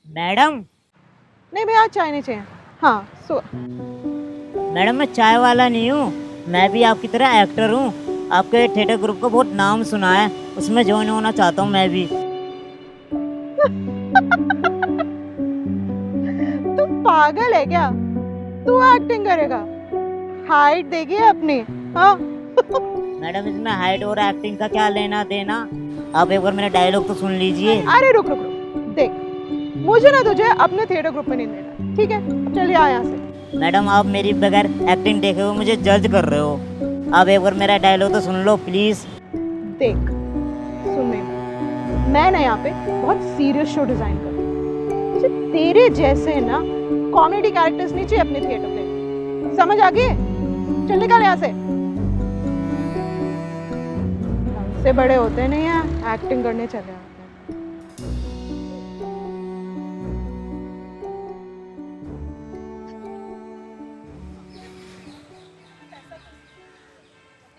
Madam. नहीं भैया चाय नहीं चाहिए। हाँ सो मैडम मैं चाय वाला नहीं हूँ, मैं भी आपकी तरह एक्टर हूँ। आपके थिएटर ग्रुप का बहुत नाम सुना है, उसमें ज्वाइन होना चाहता हूँ मैं भी। तू पागल है क्या? तू एक्टिंग करेगा? हाइट देखिए अपनी। हाँ मैडम इसमें हाइट और एक्टिंग का क्या लेना देना, आप एक बार मेरा डायलॉग तो सुन लीजिए। अरे रुक रुक रुक देख, मुझे ना तुझे अपने थिएटर ग्रुप में नहीं देना, ठीक है? अब चलिए आ यहाँ से। मैडम आप मेरी बगैर एक्टिंग देखे हुए मुझे जज कर रहे हो, आप एक बार मेरा डायलॉग तो सुन लो प्लीज। देख सुन मैं ना यहाँ पे बहुत सीरियस शो डिजाइन कर रही हूँ। मुझे तेरे जैसे ना कॉमेडी कैरेक्टर्स नहीं चाहिए अपने थिएटर पे, समझ आ गई? चल निकल यहाँ से। हमसे बड़े होते नहीं हैं, एक्टिंग करने चले आते हैं।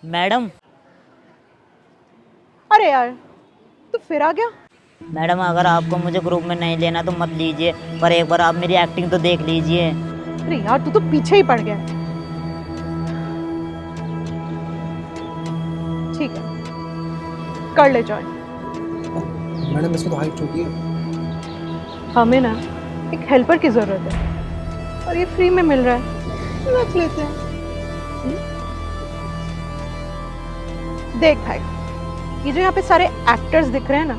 मैडम। अरे यार तू फिर आ गया। मैडम अगर आपको मुझे ग्रुप में नहीं लेना तो मत लीजिए, पर एक बार आप मेरी एक्टिंग तो देख लीजिए। अरे यार तू तो पीछे ही पड़ गया। ठीक है कर ले जॉइन। मैडम इसमें तो हाइट छोटी है। हमें ना एक हेल्पर की जरूरत है और ये फ्री में मिल रहा है, रख लेते हैं। देख भाई, ये जो यहाँ पे सारे एक्टर्स दिख रहे हैं ना,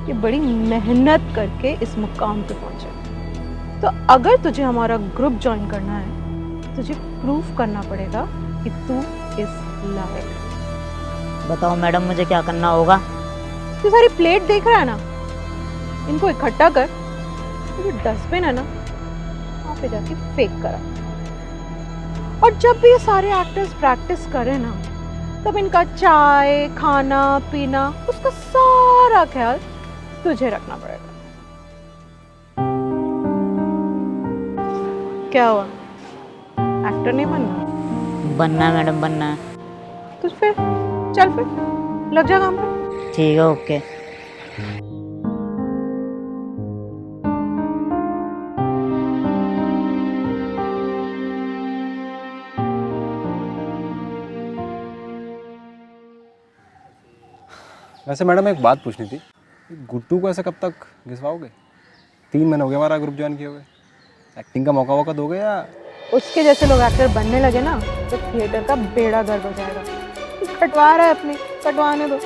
ये बड़ी मेहनत करके इस मुकाम पे पहुंचे। तो अगर तुझे हमारा ग्रुप ज्वाइन करना है, तुझे प्रूफ करना पड़ेगा कि तू इस लायक। बताओ मैडम मुझे क्या करना होगा। तू सारी प्लेट देख रहा है ना, इनको इकट्ठा कर, जो डस्टबिन है ना वहाँ पे जाके फेंक करा। और जब भी ये सारे एक्टर्स प्रैक्टिस करें ना, तब इनका चाय खाना पीना उसका सारा ख्याल तुझे रखना पड़ेगा। क्या हुआ, एक्टर नहीं बनना? बनना है मैडम, बनना है। तो फिर चल, फिर लग जा काम पे। ठीक है ओके। वैसे मैडम एक बात पूछनी थी, गुड्डू को ऐसे कब तक घिसवाओगे? 3 महीने हो गए हमारा ग्रुप ज्वाइन किए हुए, एक्टिंग का मौका वौका दोगे या? उसके जैसे लोग एक्टर बनने लगे ना तो थिएटर का बेड़ा गर्क हो जाएगा। कटवा रहा है अपनी, कटवाने दो।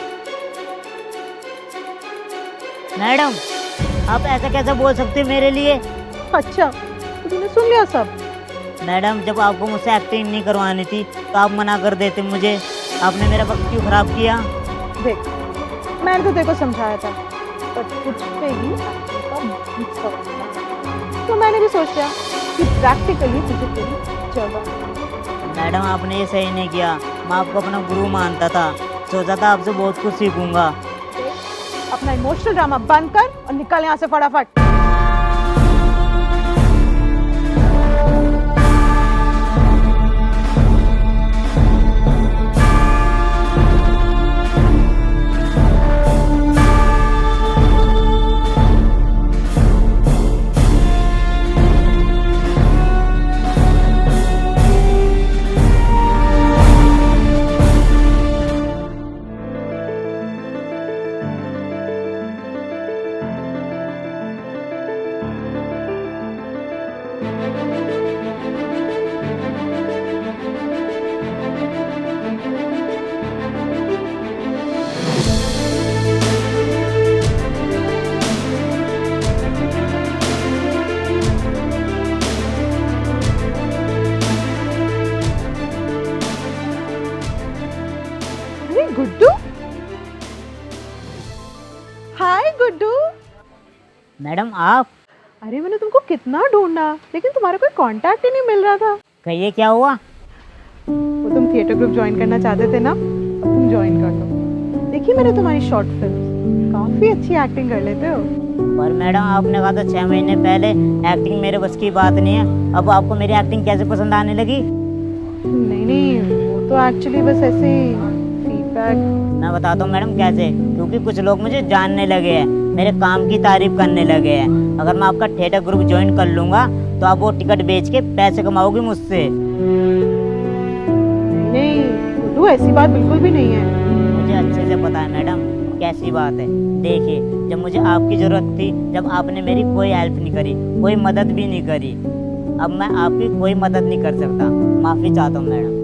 मैडम आप ऐसा कैसे बोल सकते हो मेरे लिए? अच्छा तो तूने सुन लिया सब? मैडम जब आपको मुझसे एक्टिंग नहीं करवानी थी तो आप मना कर देते मुझे, आपने मेरा वक्त क्यों खराब किया? देख मैंने तो तेरे को समझाया था, पर तुझ पे ही एक्टिंग का भूत सवार था। तो मैंने भी सोच लिया कि प्रैक्टिकली तुझे तेरी जगह। मैडम आपने ये सही नहीं किया, मैं आपको अपना गुरु मानता था, सोचा था आपसे बहुत कुछ सीखूंगा। अपना इमोशनल ड्रामा बंद कर और निकल यहाँ से फटाफट। अरे गुड्डू, हाय गुड्डू। मैडम आप? अरे मैंने तुमको कितना ढूंढा लेकिन तुम्हारा कोई कांटेक्ट ही नहीं मिल रहा था। कहिए क्या हुआ? वो तुम थिएटर ग्रुप ज्वाइन करना चाहते थे ना, अब तुम ज्वाइन कर लो। देखी मैंने तुम्हारी शॉर्ट फिल्म, काफी अच्छी एक्टिंग कर लेते हो। पर मैडम आपने कहा था 6 महीने पहले एक्टिंग मेरे बस की बात नहीं है, अब आपको मेरी एक्टिंग कैसे पसंद आने लगी? नहीं नहीं, वो तो एक्चुअली बस ऐसे ही फीडबैक। मैं बताता हूँ मैडम कैसे, क्योंकि कुछ लोग मुझे जानने लगे हैं, मेरे काम की तारीफ करने लगे हैं। अगर मैं आपका थिएटर ग्रुप ज्वाइन कर लूँगा तो आप वो टिकट बेच के पैसे कमाओगे मुझसे। नहीं गुड्डू, ऐसी बात बिल्कुल भी नहीं है। मुझे अच्छे से पता है मैडम कैसी बात है। देखिए, जब मुझे आपकी ज़रूरत थी, जब आपने मेरी कोई हेल्प नहीं करी, कोई मदद भी नहीं करी, अब मैं आपकी कोई मदद नहीं कर सकता। माफ़ी चाहता हूँ madam.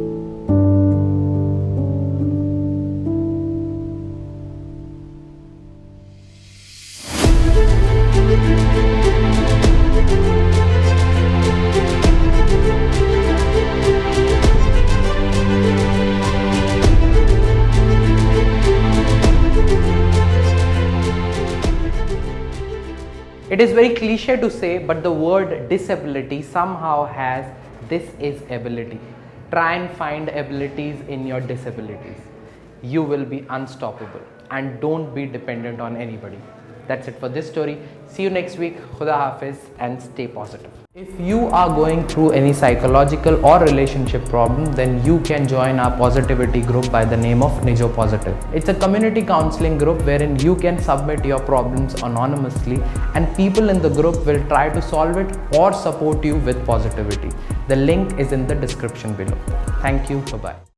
It is very cliche to say, but the word disability somehow has this is ability. Try and find abilities in your disabilities. You will be unstoppable and don't be dependent on anybody. That's it for this story. See you next week. Khuda Hafiz and stay positive. If you are going through any psychological or relationship problem, then you can join our positivity group by the name of Nijo Positive. It's a community counseling group wherein you can submit your problems anonymously and people in the group will try to solve it or support you with positivity. The link is in the description below. Thank you. Bye-bye.